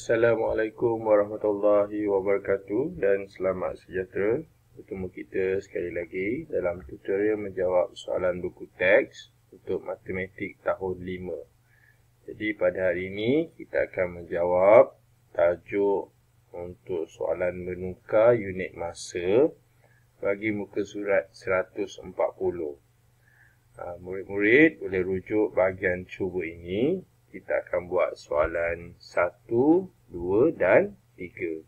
Assalamualaikum warahmatullahi wabarakatuh dan selamat sejahtera. Bertemu kita sekali lagi dalam tutorial menjawab soalan buku teks untuk matematik tahun 5. Jadi pada hari ini kita akan menjawab tajuk untuk soalan menukar unit masa bagi muka surat 140. Murid-murid boleh rujuk bahagian cuba ini. Kita akan buat soalan 1, 2 dan 3.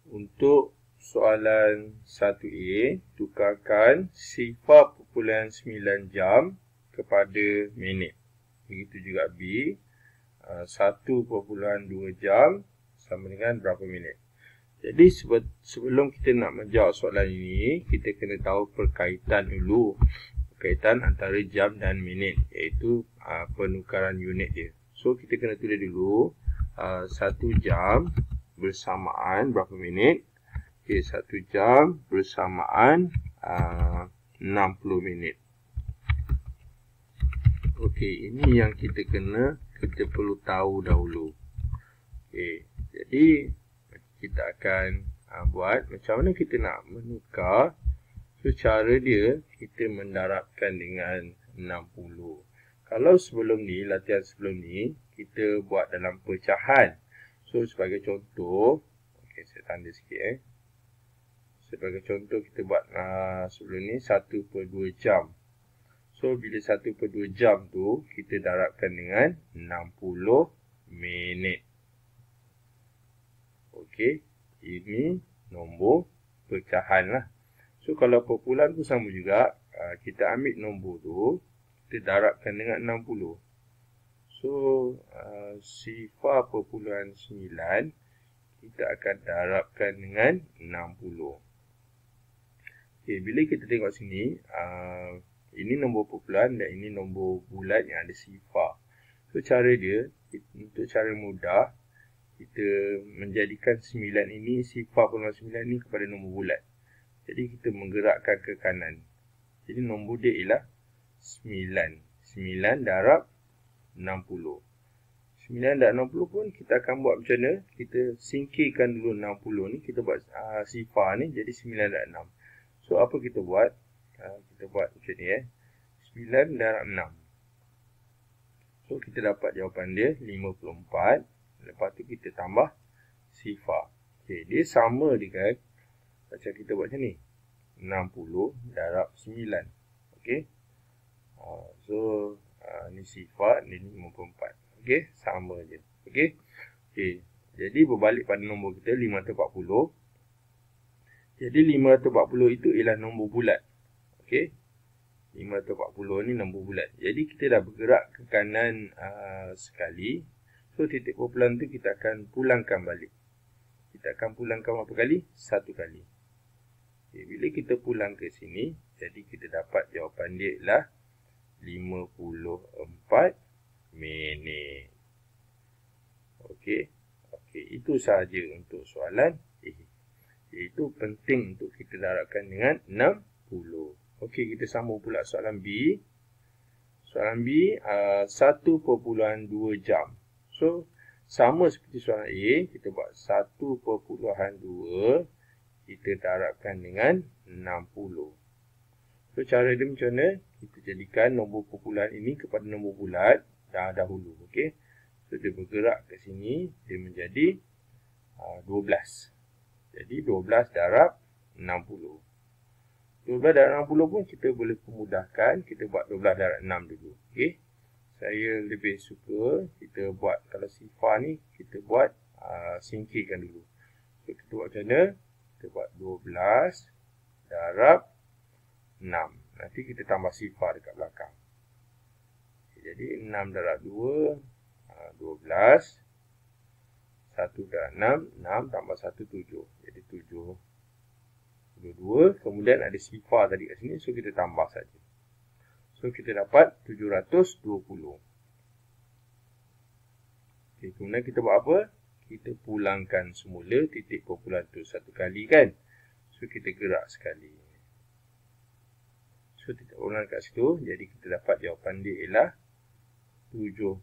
Untuk soalan 1A, tukarkan 0.9 jam kepada minit. Begitu juga B. 1.2 jam sama dengan berapa minit. Jadi sebelum kita nak menjawab soalan ini, kita kena tahu perkaitan dulu. Perkaitan antara jam dan minit, iaitu penukaran unit dia. So kita kena tulis dulu 1 jam bersamaan berapa minit. Okay, 1 jam bersamaan 60 minit. Okey, ini yang kita perlu tahu dahulu. Okey, jadi kita akan buat macam mana kita nak menukar. So cara dia, kita mendarabkan dengan 60. Kalau sebelum ni, latihan sebelum ni, kita buat dalam pecahan. So sebagai contoh, okey, saya tanda sikit. Sebagai contoh kita buat sebelum ni 1/2 jam. So, bila 1/2 jam tu, kita darabkan dengan 60 minit. Okey, ini nombor pecahan lah. So, kalau perpuluhan pun sama juga. Kita ambil nombor tu, kita darabkan dengan 60. So, 0.9 kita akan darabkan dengan 60. Okey, bila kita tengok sini, ini nombor perpuluhan dan ini nombor bulat yang ada sifar. So, cara dia, untuk cara mudah, kita menjadikan 9 ini, sifar peluang 9 ini kepada nombor bulat. Jadi, kita menggerakkan ke kanan. Jadi, nombor dia ialah 9. 9 darab 60. 9 darab 60 pun kita akan buat macam mana? Kita singkirkan dulu 60 ni. Kita buat sifar ni jadi 9 darab 6. So, apa kita buat? Kita buat macam ni 9 darab 6. So kita dapat jawapan dia 54. Lepas tu kita tambah sifar. Okay, dia sama dengan macam kita buat macam ni, 60 darab 9. Okay. So ni sifar, ni 54. Okay, sama je. Okay. Okay. Jadi berbalik pada nombor kita 540. Jadi 540 itu ialah nombor bulat. Okey. 540 ni nombor bulat. Jadi kita dah bergerak ke kanan sekali. So titik perpuluhan tu kita akan pulangkan balik. Kita akan pulangkan berapa kali? 1 kali. Okay, bila kita pulang ke sini, jadi kita dapat jawapan dia ialah 54 minit. Okey. Okey, itu sahaja untuk soalan A. Iaitu penting untuk kita darabkan dengan 60. Okey, kita sambung pula soalan B. Soalan B, 1.2 jam. So, sama seperti soalan A, kita buat 1.2, kita darabkan dengan 60. So, cara dia macam mana? Kita jadikan nombor perpuluhan ini kepada nombor bulat dahulu. Okey. So, dia bergerak ke sini, dia menjadi 12. Jadi 12 darab 60. 12 darab 60 pun kita boleh pemudahkan. Kita buat 12 darab 6 dulu. Okey. Saya lebih suka kita buat, kalau sifar ni, kita buat singkirkan dulu. So, kita buat macam mana? Kita buat 12 darab 6. Nanti kita tambah sifar dekat belakang. Okay, jadi 6 darab 2, 12. 1 darab 6, 6 tambah 1, 7. Jadi 7. 2, kemudian ada sifar tadi kat sini, so kita tambah saja. So kita dapat 720. Okey, kemudian kita buat apa? kita pulangkan semula titik kumpulan tu satu kali kan. So kita gerak sekali. So titik kumpulan kat situ, jadi kita dapat jawapan dia ialah 72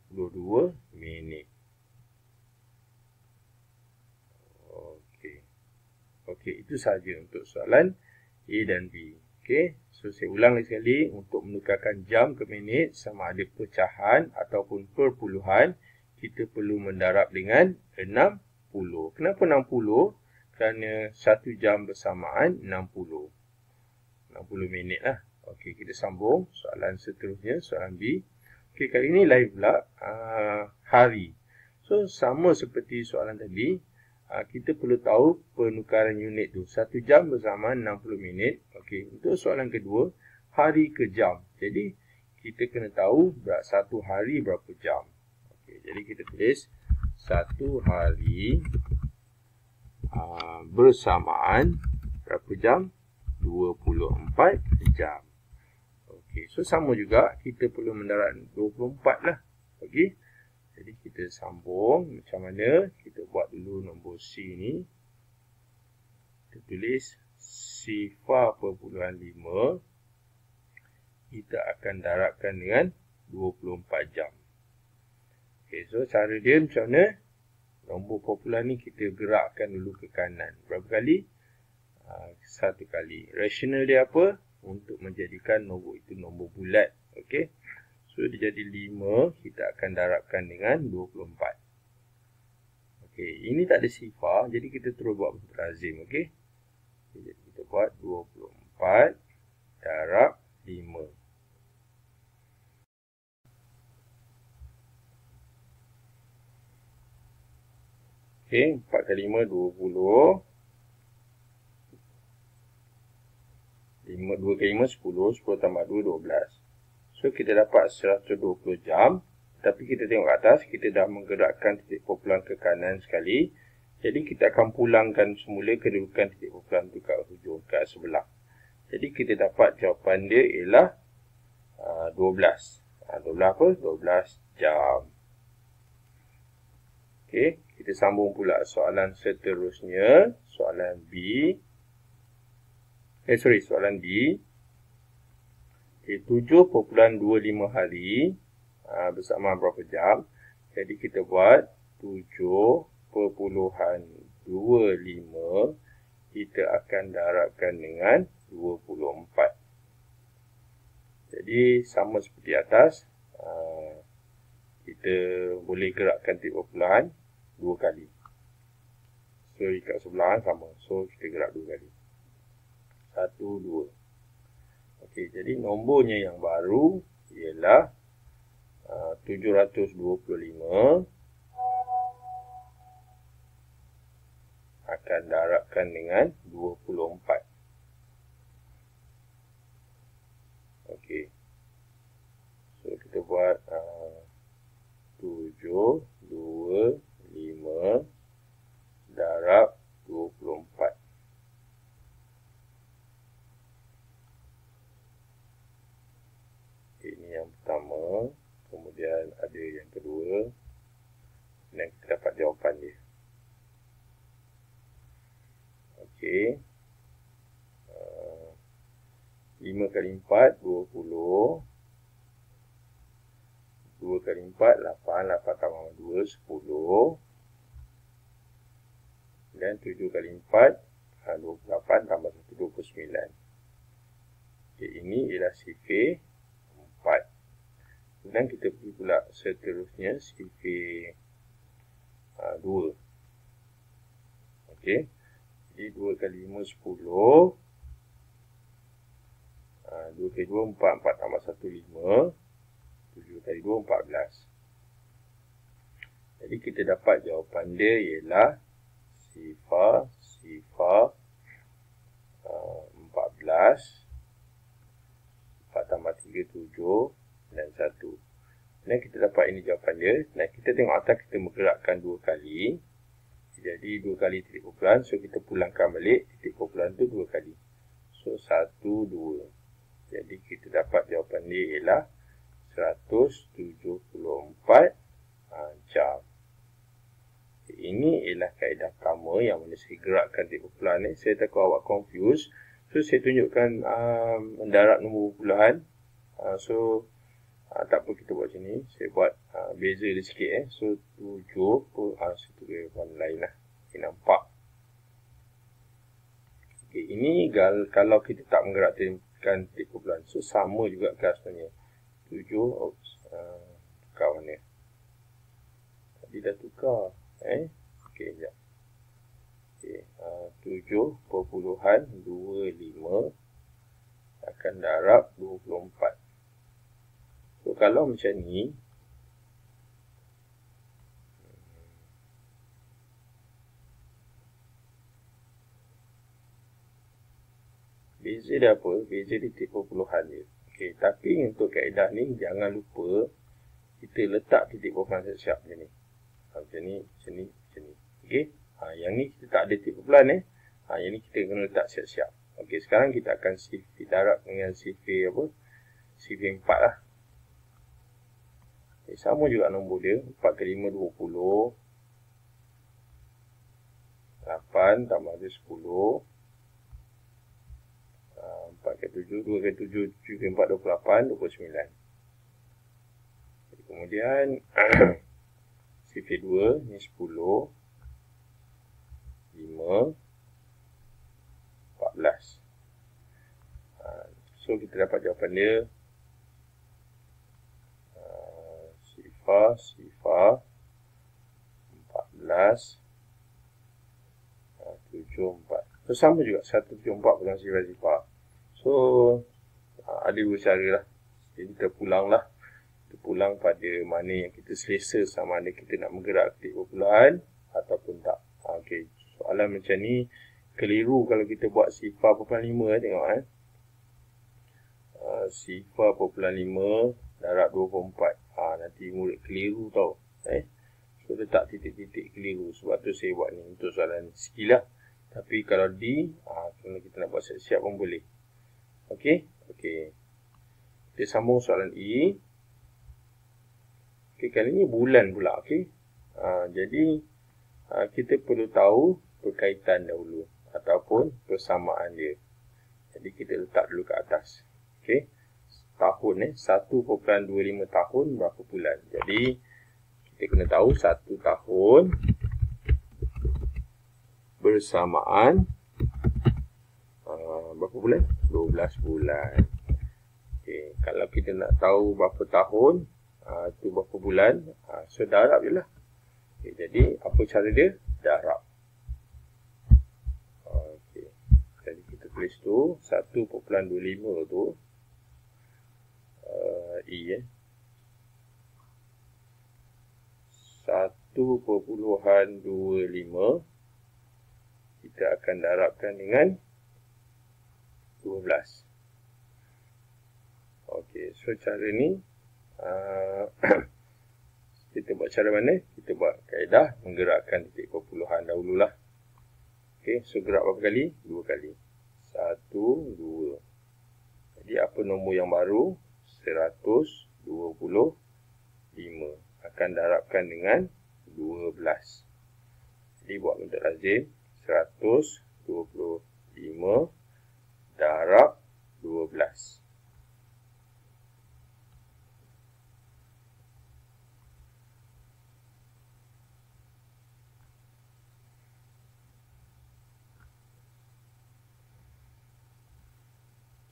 minit. Okey, itu sahaja untuk soalan A dan B. Okey, so saya ulang lagi sekali, untuk menukarkan jam ke minit sama ada pecahan ataupun perpuluhan, kita perlu mendarab dengan 60. Kenapa 60? Kerana 1 jam bersamaan 60. 60 minit lah. Okey, kita sambung soalan seterusnya, soalan B. Okey, kali ini lain pula hari. So, sama seperti soalan tadi, kita perlu tahu penukaran unit tu. 1 jam bersamaan 60 minit. Okey, untuk soalan kedua, hari ke jam. Jadi, kita kena tahu 1 hari berapa jam. Okey, jadi kita tulis 1 hari bersamaan berapa jam? 24 jam. Okey, so sama juga kita perlu mendarat 24 lah. Okey. Jadi kita sambung macam mana? Kita buat dulu nombor C ni. Kita tulis sifar/5. Kita akan darabkan dengan 24 jam. Okey, so cara dia macam mana? Nombor popular ni kita gerakkan dulu ke kanan. Berapa kali? 1 kali. Rasional dia apa? Untuk menjadikan nombor itu nombor bulat. Okey. So, dia jadi 5, kita akan darabkan dengan 24. Okey, ini tak ada sifar, jadi kita terus buat bentuk lazim, okey. Jadi, kita buat 24 darab 5. Okey, 4 kali 5, 20. 2 kali 5, 10. 10 tambah 2, 12. So, kita dapat 120 jam. Tapi kita tengok ke atas, kita dah menggerakkan titik kumpulan ke kanan sekali. Jadi, kita akan pulangkan semula kedudukan titik kumpulan itu kat hujung, kat sebelah. Jadi, kita dapat jawapan dia ialah 12. 12 apa? 12 jam. Okey, kita sambung pula soalan seterusnya. Soalan B. Soalan D. 7.25 hari bersama berapa jam. Jadi kita buat 7.25. Kita akan darabkan dengan 24. Jadi sama seperti atas, kita boleh gerakkan titik kumpulan 2 kali. So dekat sebelah sama. So kita gerak 2 kali. 1, 2. Okey, jadi nombornya yang baru ialah 725 akan darabkan dengan 24. Okey. So kita buat 725 darab 24. Ini yang pertama, kemudian ada yang kedua, dan kita dapat jawapan dia. Okey. 5 kali 4, 20. 2 kali 4, 8. 8 tambah 2, 10. Dan 7 kali 4, 28 tambah 1, 29. Okey, ini ialah sifir 4. Kemudian kita pergi pula seterusnya sifir 2. Okey. Jadi 2 kali 5, 10. 2 kali 2, 4. 4 tambah 1, 5. 7 kali 2, 14. Jadi kita dapat jawapan dia ialah sifar 14. 4 tambah 3, 7 dan 1. Dan kita dapat ini jawapan dia. Dan kita tengok atas, kita menggerakkan 2 kali. Jadi 2 kali titik kumpulan. So kita pulangkan balik titik kumpulan tu 2 kali. So 1, 2. Jadi kita dapat jawapan dia ialah 174 jam. ini ialah kaedah pertama yang mana saya gerakkan titik perpuluhan ni. Saya takut awak confuse. So, saya tunjukkan mendarat nombor perpuluhan. Tak apa, kita buat macam ni. Saya buat beza dia sikit. So, 7 satu warna lain lah. Ini nampak. Okay, ini kalau kita tak menggerakkan titik perpuluhan. So, sama juga kan sebenarnya. 7, tukar warna. Tadi dah tukar. Okey, sekejap. Okey, 7.25 akan darab 24. So, kalau macam ni, beza dia apa? Beza dia titik perpuluhan dia. Okey, tapi untuk kaedah ni, jangan lupa kita letak titik perpuluhan siap-siap macam ni. Macam ni, macam ni, macam ni. Okey. Yang ni kita tak ada titik perpuluhan yang ni kita kena letak siap-siap. Okey, sekarang kita akan CV darab dengan CV apa? CV 4 lah. Okay, sama juga nombor dia. 4 ke 5, 20. 8 tambah dia 10. 4 ke 7, 2 ke 7, 7 ke 4, 28, 29. Kemudian CV2 ni 10, 5, 14. So, kita dapat jawapan dia. Sifar 14, 74. So, sama juga 174 bukan sifar. So, ada dua cara lah. Jadi, kita pulang lah. Kita pulang pada mana yang kita selesa, sama ada kita nak menggerak titik perpuluhan ataupun tak. Okey, soalan macam ni keliru kalau kita buat sifar 0.5. Tengok sifar 0.5 darab 24. Nanti murid keliru tau. So, letak titik-titik keliru. Sebab tu saya buat ni untuk soalan skill lah. Tapi kalau kalau kita nak buat siap-siap pun boleh. Okey. Kita sambung soalan E. Okey, kali ni bulan pula. Okey. Jadi, kita perlu tahu perkaitan dahulu ataupun persamaan dia. Jadi, kita letak dulu ke atas. Okey. Tahun 1.25 tahun berapa bulan. Jadi, kita kena tahu 1 tahun bersamaan berapa bulan? 12 bulan. Okey, kalau kita nak tahu berapa tahun, itu berapa bulan, so darab je lah. Okay, jadi, apa cara dia? Darab. Okey, jadi kita tulis tu, 1.25 tu, E 1.25 kita akan darabkan dengan 12. Okey, so cara ni kita buat cara mana? Kita buat kaedah menggerakkan titik perpuluhan dahululah. Okey, so gerak berapa kali? 2 kali. 1, 2. Jadi apa nombor yang baru? 125 akan darabkan dengan 12. Jadi buat bentuk lazim 125 darab 12.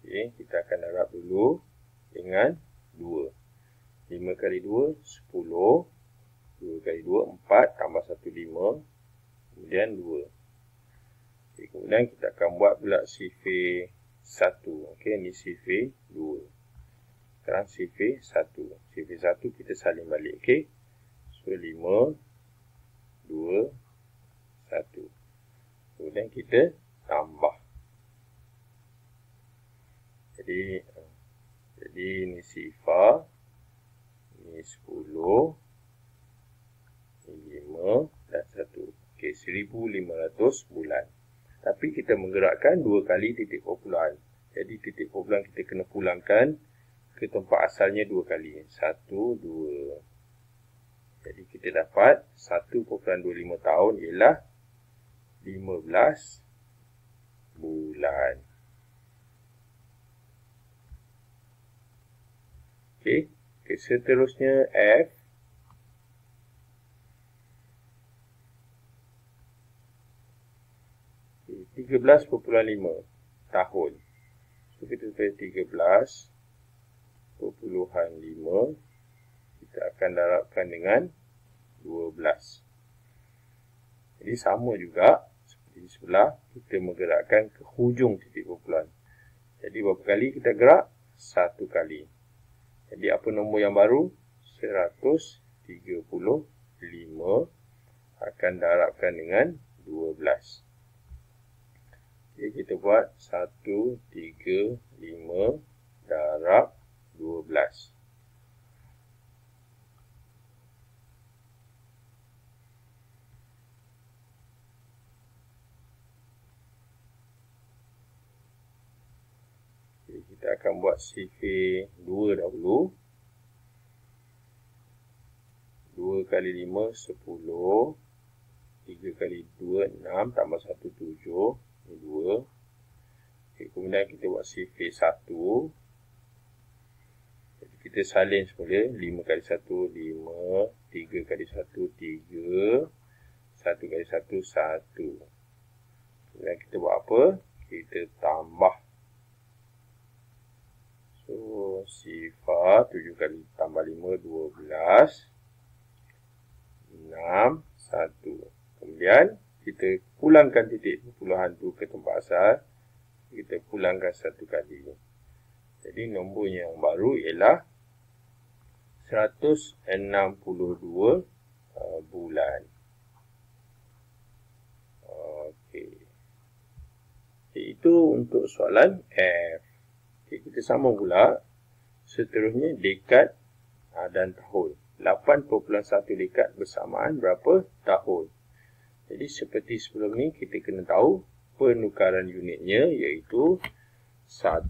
Okey, kita akan darab dulu dengan 2. 5 kali 2, 10. 2 kali 2, 4. Tambah 1, 5. Kemudian 2. Okay, kemudian kita akan buat pula CV 1. Okey, ini CV 2. Sekarang CV 1. CV 1 kita salin balik. Okey. So, 5, 2, 1. Kemudian kita tambah. Jadi ini sifar, ini 10, ini 5 dan 1. Okey, 1500 bulan. Tapi kita menggerakkan 2 kali titik perpuluhan. Jadi titik perpuluhan kita kena pulangkan ke tempat asalnya 2 kali. 1, 2. Jadi kita dapat 1.25 tahun ialah 15 bulan. Okey, seterusnya F. Okay, 13.5 tahun. So kita tulis 13.5. Kita akan darabkan dengan 12. Jadi sama juga seperti di sebelah, kita menggerakkan ke hujung titik perpuluhan. Jadi berapa kali kita gerak? 1 kali. Jadi apa nombor yang baru? 135 akan darabkan dengan 12. Jadi kita buat 135 darab 12. Jadi kita akan buat sifar 2 dahulu. 2 kali 5, 10. 3 kali 2, 6. Tambah 1, 7. Ini 2. Okay, kemudian kita buat sifar 1. Jadi kita salin semula. 5 kali 1, 5. 3 kali 1, 3. 1 kali 1, 1. Kemudian kita buat apa? Kita tambah. So, sifar 7 kali tambah 5, 12. 6, 1. Kemudian, kita pulangkan titik perpuluhan tu ke tempat asal. Kita pulangkan 1 kali. Jadi, nombor yang baru ialah 162 bulan. Okey. Itu untuk soalan F. Okay, kita sambung pula. Seterusnya, dekad dan tahun. 8.1 dekad bersamaan berapa tahun? Jadi seperti sebelum ni kita kena tahu penukaran unitnya iaitu 1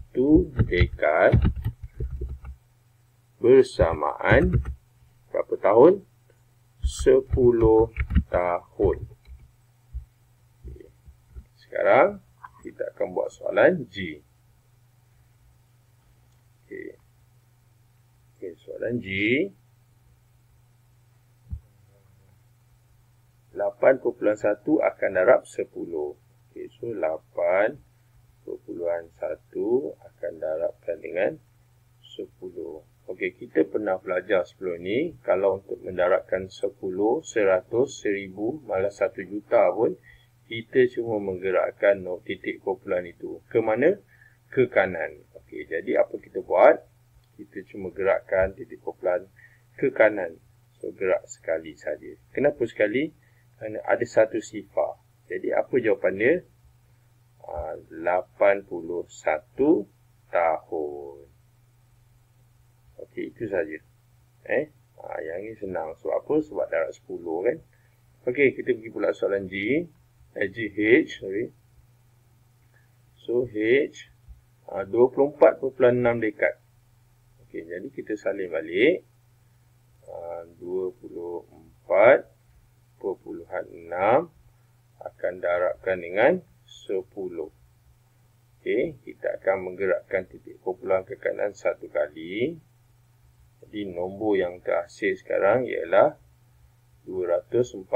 dekad bersamaan berapa tahun? 10 tahun. Okay. Sekarang kita akan buat soalan G. Okay, soalan G. 8.1 akan darab 10. Okay, so 8.1 akan darabkan dengan 10. Okey, kita pernah belajar sebelum ni, kalau untuk mendarabkan 10, 100, 1000, malah 1 juta pun, kita cuma menggerakkan titik perpuluhan itu. Ke mana? Ke kanan. Okey, jadi apa kita buat? Kita cuma gerakkan titik perpuluhan ke kanan. So, gerak sekali saja. Kenapa sekali? Kerana ada satu sifar. Jadi, apa jawapan dia? 81 tahun. Okey, itu saja. Yang ini senang. Sebab apa? Sebab darab 10 kan. Okey, kita pergi pula soalan G. H, sorry. So, H, 24.6 dekad. Okey, jadi kita salin balik. 24.6 akan darabkan dengan 10. Okey, kita akan menggerakkan titik perpuluhan ke kanan 1 kali. Jadi nombor yang terhasil sekarang ialah 246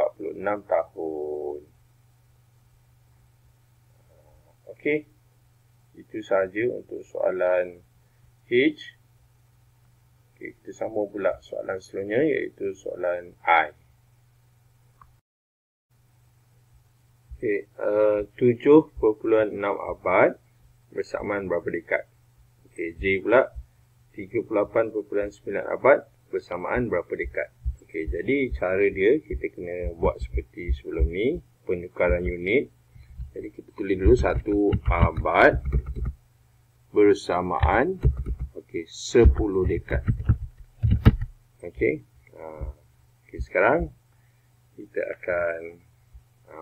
tahun. Okey, itu sahaja untuk soalan H. Okey, kita sambung pula soalan selanjutnya iaitu soalan I. Okey, 7.6 abad bersamaan berapa dekad? Okey, J pula 38.9 abad bersamaan berapa dekad? Okey, jadi cara dia kita kena buat seperti sebelum ni, penukaran unit. Jadi kita tulis dulu 1 abad bersamaan 10 dekad. Okey. Okey, sekarang kita akan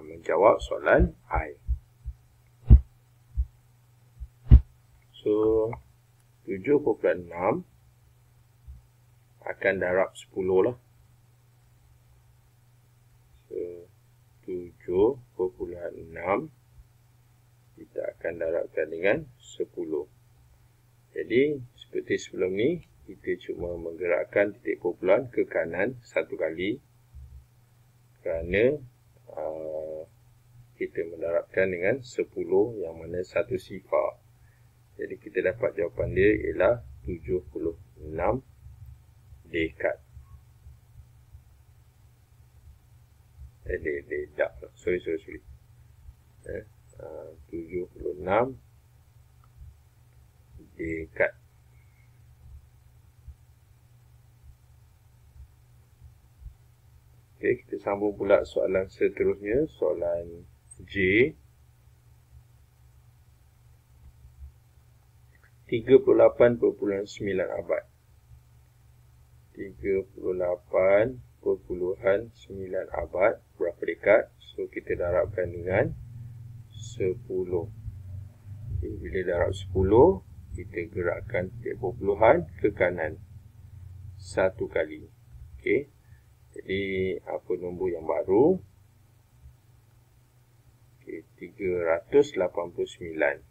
menjawab soalan I. So, 7.6 akan darab 10 lah. 7,6 kita akan darabkan dengan 10. Jadi seperti sebelum ni, kita cuma menggerakkan titik kumpulan ke kanan satu kali kerana kita mendarabkan dengan 10 yang mana satu sifar. Jadi kita dapat jawapan dia ialah 76 dekad. Sorry. 76 dekad. Okey, kita sambung pula soalan seterusnya, soalan J. 38,9 abad. 38,9 abad berapa dekad? So kita darabkan dengan 10. Okay, bila darab 10, kita gerakkan titik perpuluhan ke kanan satu kali. Okey. Jadi apa nombor yang baru? Okey, 389.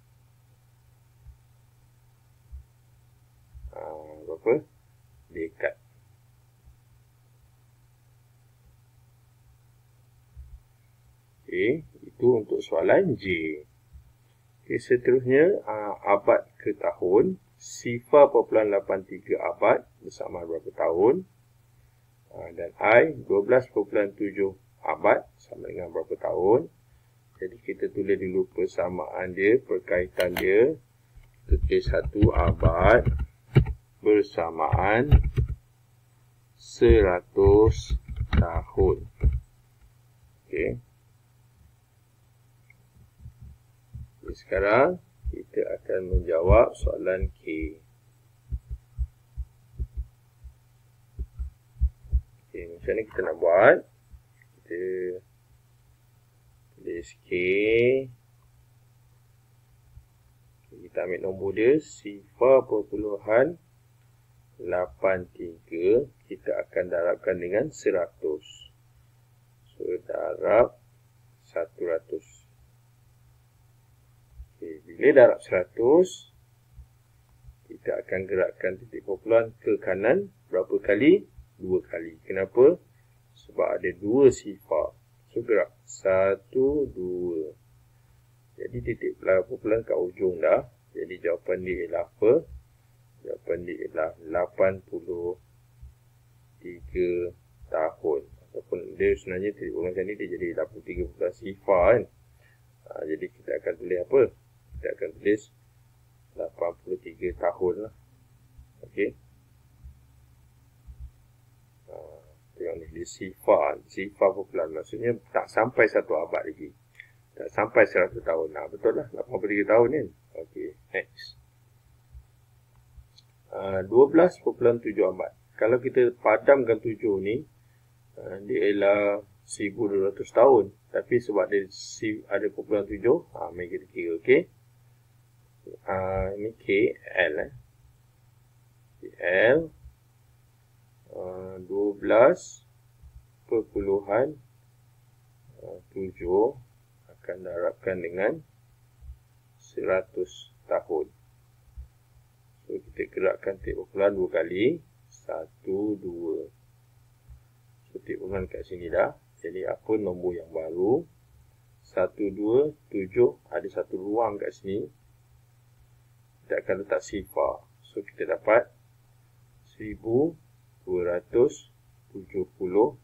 Berapa? Dekad. Okey, itu untuk soalan J. Okey, seterusnya abad ke tahun. Sifar perpuluhan 83 abad bersama berapa tahun? Dan I 12,7 abad sama dengan berapa tahun? Jadi kita tulis dulu persamaan dia, perkaitan dia. Kita tulis 1 abad bersamaan 100 tahun. Okey. Jadi sekarang kita akan menjawab soalan K. Okey, macam ni kita nak buat. Kita tulis K. Kita ambil nombor dia, sifar perpuluhan 83. Kita akan darabkan dengan 100. So, darab 100. Okay, bila darab 100, kita akan gerakkan titik perpuluhan ke kanan berapa kali? 2 kali. Kenapa? Sebab ada 2 sifar. So, gerak 1, 2. Jadi, titik perpuluhan kat ujung dah. Jadi, jawapan dia ialah apa? Jawapan dia ialah 83 tahun. Ataupun dia sebenarnya titik perpuluhan macam ni, dia jadi 83 sifar kan. Jadi, kita akan tulis apa? Kita akan tulis 83 tahun lah. Okey. Tengok ni, dia sifar perpuluhan. Maksudnya tak sampai 1 abad lagi. Tak sampai 100 tahun. Betul lah, 83 tahun kan. Okey, next. 12,7 abad. Kalau kita padamkan 7 ni, dia ialah 1,200 tahun. Tapi sebab dia ada perpuluhan 7, mari kita kira, okey. Ini KL. KL 12,7 akan darabkan dengan 100 tahun. So, kita gerakkan titik perpuluhan 2 kali. 1, 2. So, titik perpuluhan kat sini dah. Jadi, apa nombor yang baru? 1, 2, 7. Ada satu ruang kat sini. Kita akan letak sifar. So, kita dapat 1,270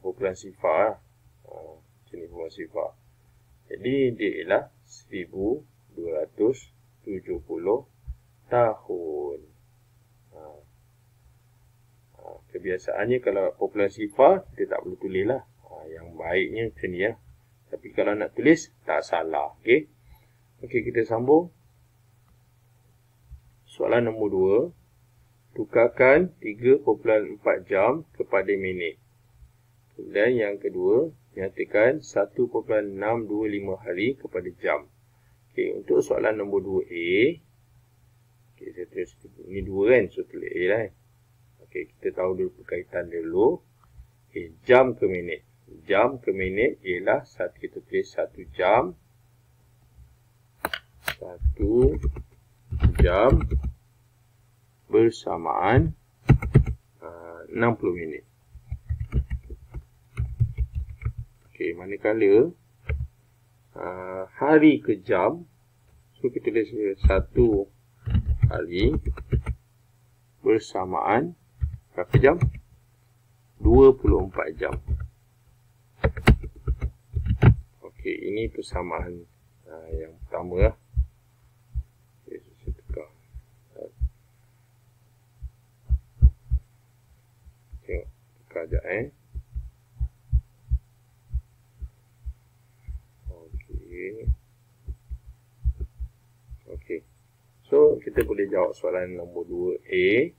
perpuluhan sifar. Macam ni perpuluhan sifar. Jadi, dia ialah 1,270 tahun. Kebiasaannya kalau perpuluhan sifar, kita tak perlu tulis lah. Yang baiknya macam ni lah. Tapi kalau nak tulis, tak salah. Okey, kita sambung. Soalan nombor 2. Tukarkan 3,4 jam kepada minit. Dan yang kedua, nyatakan 1,625 hari kepada jam. Okey, untuk soalan nombor 2A. Okey, saya tulis ini 2 kan, so tulis A lah. Okey, kita tahu dulu perkaitan dia dulu. Okey, jam ke minit. jam ke minit ialah kita tulis 1 jam. 1 jam bersamaan 60 minit. Okey, manakala hari ke jam, so kita tulis 1 hari bersamaan berapa jam? 24 jam. Okey, ini persamaan yang pertama lah. Okay, saya tukar. Tengok, tukar sekejap Okey. So, kita boleh jawab soalan nombor 2A.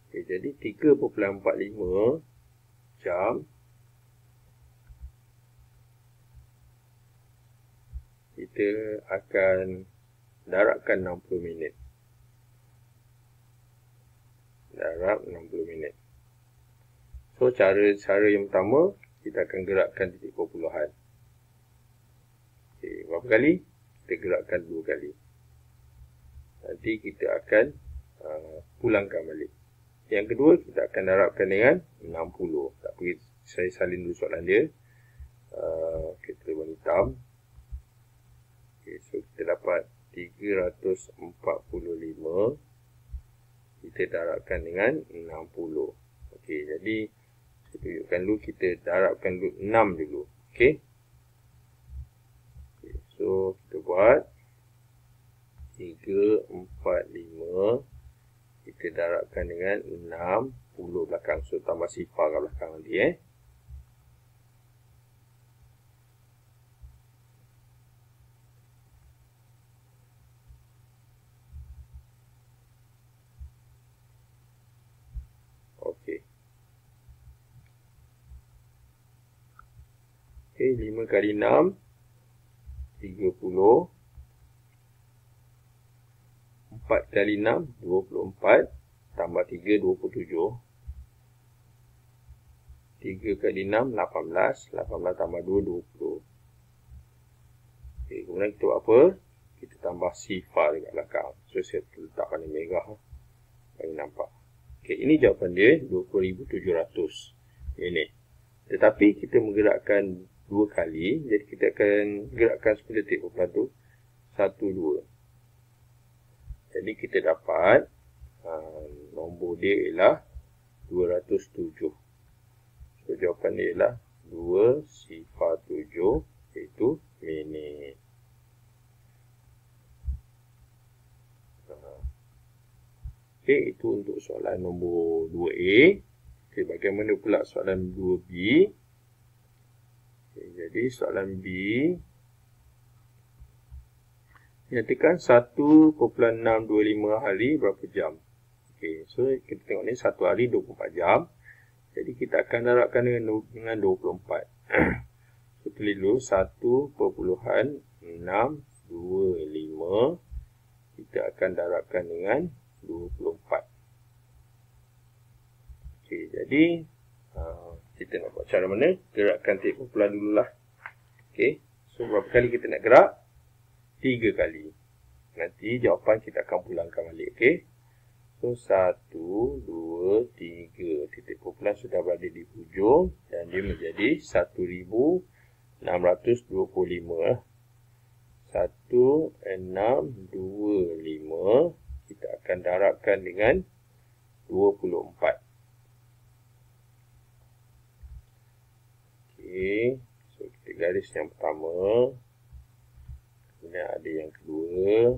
Okay, jadi 3.45 jam kita akan darabkan 60 minit. Darab 60 minit. So, cara yang pertama, kita akan gerakkan titik perpuluhan. Okay, berapa kali? Kita gerakkan 2 kali. Nanti kita akan pulangkan balik. Yang kedua, kita akan darabkan dengan 60. Tak pergi, saya salin dulu soalan dia. Kita warna hitam. Okay, so kita dapat 345. Kita darabkan dengan 60. Okey, jadi saya tunjukkan dulu, kita darabkan dulu 6 dulu. Okey. Okay, so kita buat 345. Kita darabkan dengan 60 belakang. So tambah sifar kat belakang nanti Okey. Okey, 5 kali 6 30. 4 kali 6, 24. Tambah 3, 27. 3 kali 6, 18. 18 tambah 2, 20. Okay, kemudian kita buat apa? Kita tambah sifar dekat belakang. So, saya letak warna merah. Bagi nampak. Okay, ini jawapan dia, 20,700 minit. Tetapi, kita menggerakkan 2 kali. Jadi, kita akan gerakkan sepuluh detik perpuluhan tu. 1, 2. Jadi kita dapat nombor dia ialah 207. So jawapan dia ialah 207 iaitu minit. Okey, itu untuk soalan nombor 2A. Okey, bagaimana pula soalan 2B? Okay, jadi soalan B, nyatakan 1.625 hari berapa jam. Okey, so kita tengok ni 1 hari 24 jam. Jadi kita akan darabkan dengan 24. So tulis dulu 1.625. Kita akan darabkan dengan 24. Okey, jadi kita nak buat cara mana? Gerakkan titik perpuluhan dululah. Okey, so berapa kali kita nak gerak? 3 kali. Nanti jawapan kita akan pulangkan balik. Okey. So 1, 2, 3. Titik perpuluhan sudah berada di hujung. Dan dia menjadi 1,625. 1,625. Kita akan darabkan dengan 24. Okey. So kita garis yang pertama. Kemudian ada yang kedua.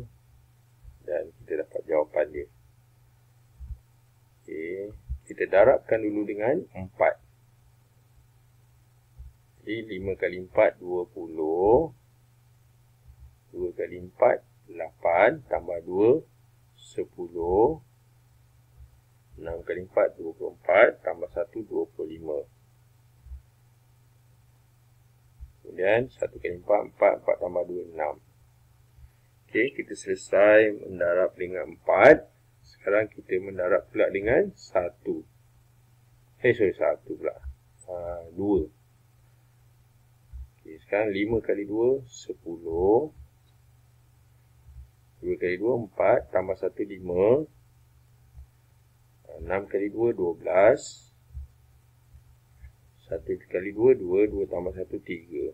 Dan kita dapat jawapan dia. Okey. Kita darabkan dulu dengan 4. Jadi 5 kali 4, 20. 2 kali 4, 8. Tambah 2, 10. 6 kali 4, 24. Tambah 1, 25. Kemudian 1 kali 4, 4. 4 tambah 2, 6. Okey, kita selesai mendarab dengan 4. sekarang kita mendarab pula dengan 1. Sorry, 1 pula. 2. Okay, sekarang 5 kali 2, 10. 2 kali 2, 4. Tambah 1, 5. 6 kali 2, 12. 1 kali 2, 2. 2 tambah 1, 3.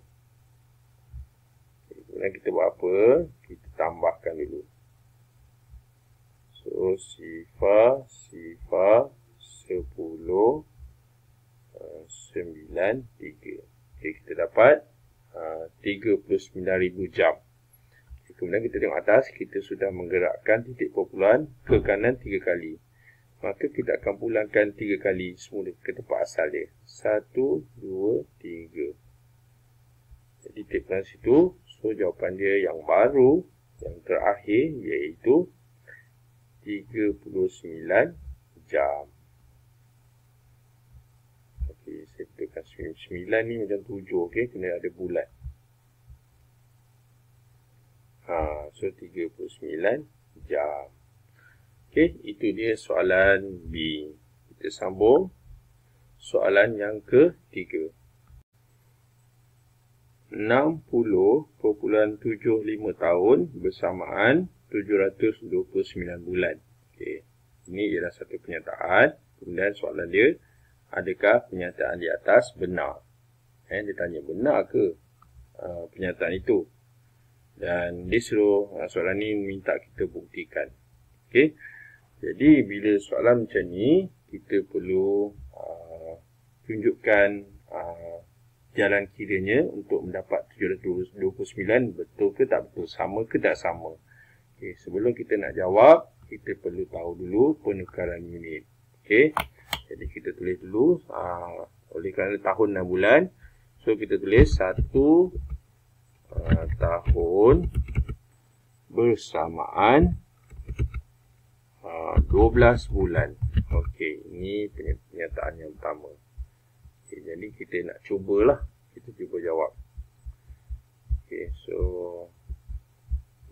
Okay, kemudian kita buat apa? Kita tambahkan dulu. So, sifar, 10, 9, 3. Okay, kita dapat 39,000 jam. Okay, kemudian kita tengok atas, kita sudah menggerakkan titik perpuluhan ke kanan 3 kali. Maka kita akan pulangkan 3 kali semula ke tempat asal dia. 1, 2, 3. Jadi titik perpuluhan situ. So, jawapan dia yang baru, yang terakhir, iaitu 39 jam. Okey, saya tekan 9 ni macam 7, okey, kena ada bulat. So 39 jam. Okey, itu dia soalan B. Kita sambung soalan yang ketiga. 60.75 tahun bersamaan 729 bulan. Okey, ini ialah satu pernyataan. Kemudian soalan dia, adakah pernyataan di atas benar? Dia tanya, benar ke pernyataan itu? Dan dia suruh soalan ni minta kita buktikan. Okey, jadi bila soalan macam ni, kita perlu tunjukkan jalan kiranya untuk mendapat 729 betul ke tak betul, sama ke tak sama. Okey, sebelum kita nak jawab, kita perlu tahu dulu penukaran unit. Okey, jadi kita tulis dulu oleh kerana tahun dan bulan, so kita tulis 1 tahun bersamaan 12 bulan. Okey, ini pernyataan yang pertama. Okay, jadi kita nak cubalah. Kita cuba jawab. Okay, so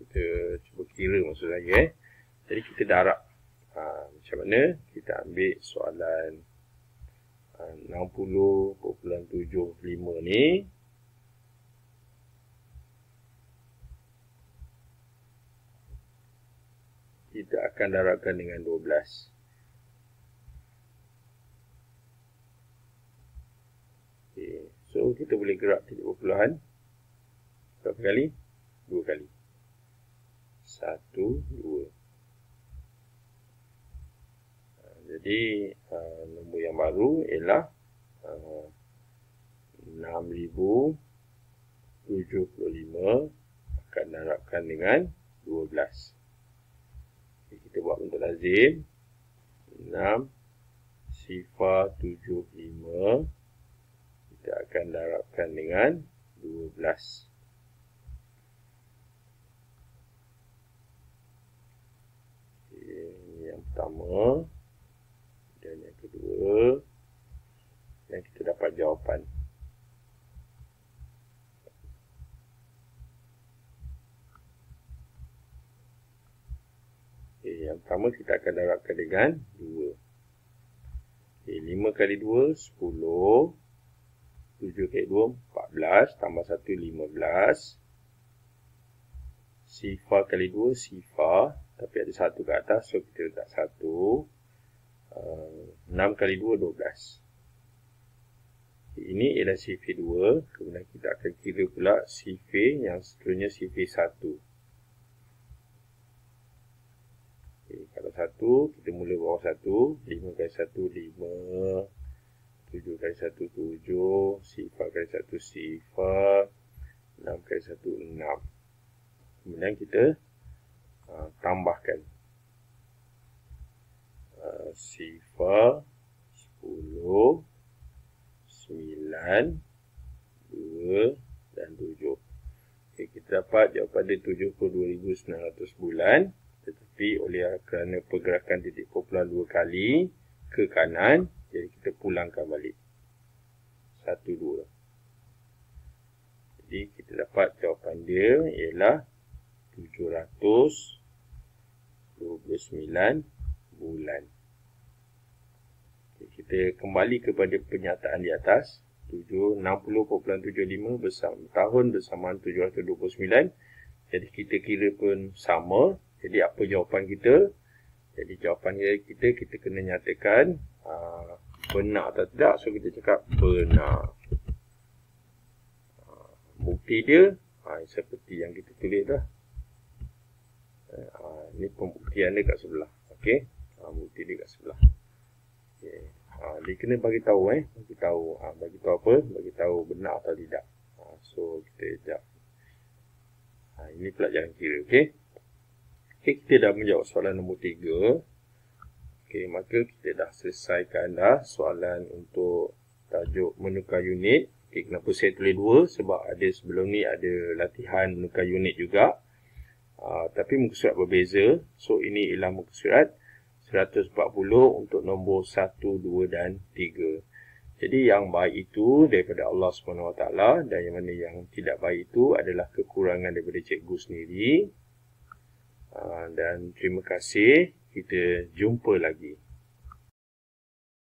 kita cuba kira maksud saya. Jadi kita darab. Macam mana? Kita ambil soalan 60.75 ni. Kita akan darabkan dengan 12. Okay. So, kita boleh gerak titik perpuluhan. Berapa kali? 2 kali. 1, 2. Jadi, nombor yang baru ialah 6,075 akan darabkan dengan 12. Okay, kita buat bentuk lazim. 6 sifar 75 kita akan darabkan dengan 12. Okay, ini yang pertama. Dan yang kedua. Dan kita dapat jawapan. Okay, yang pertama kita akan darabkan dengan 2. Okay, 5 kali 2, 10. 7 kali 2, 14. Tambah 1, 15. Sifar kali 2, sifar. Tapi ada 1 ke atas, so kita letak 1. 6 kali 2, 12. Ini ialah sifir 2. Kemudian kita akan kira pula sifir yang seterusnya sifir 1. Okay, kalau 1, kita mula bawah 1. 5 kali 1, 5. 7 kali 1, 7. Sifar kali 1, sifar. 6 kali 1, 6. Kemudian kita tambahkan. Sifar 10, 9, 2 dan 7. Okay, kita dapat jawapan dia 72,900 bulan. Tetapi oleh kerana pergerakan titik perpuluhan 2 kali ke kanan, jadi kita pulangkan balik. 1, 2. Jadi kita dapat jawapan dia ialah 729 bulan. Kita kembali kepada pernyataan di atas. 60.75 tahun bersamaan 729. Jadi kita kira pun sama. Jadi apa jawapan kita? Jadi jawapan kita kena nyatakan benar atau tidak. So kita cakap benar. Bukti dia seperti yang kita tulis dah. Ini pembuktian dia kat sebelah. Okey. Bukti dia kat sebelah. Okey. Dia kena bagi tahu bagi tahu apa? Bagi tahu benar atau tidak. So kita jap. Ini pelajaran kira, okey. Okey, kita dah menjawab soalan nombor 3. Okey, maka kita dah selesaikan dah soalan untuk tajuk menukar unit. Okey, kenapa saya tulis 2? Sebab ada sebelum ni ada latihan menukar unit juga. Tapi muka surat berbeza. So ini ialah muka surat 140 untuk nombor 1, 2 dan 3. Jadi yang baik itu daripada Allah SWT dan yang mana yang tidak baik itu adalah kekurangan daripada cikgu sendiri. Dan terima kasih. Kita jumpa lagi.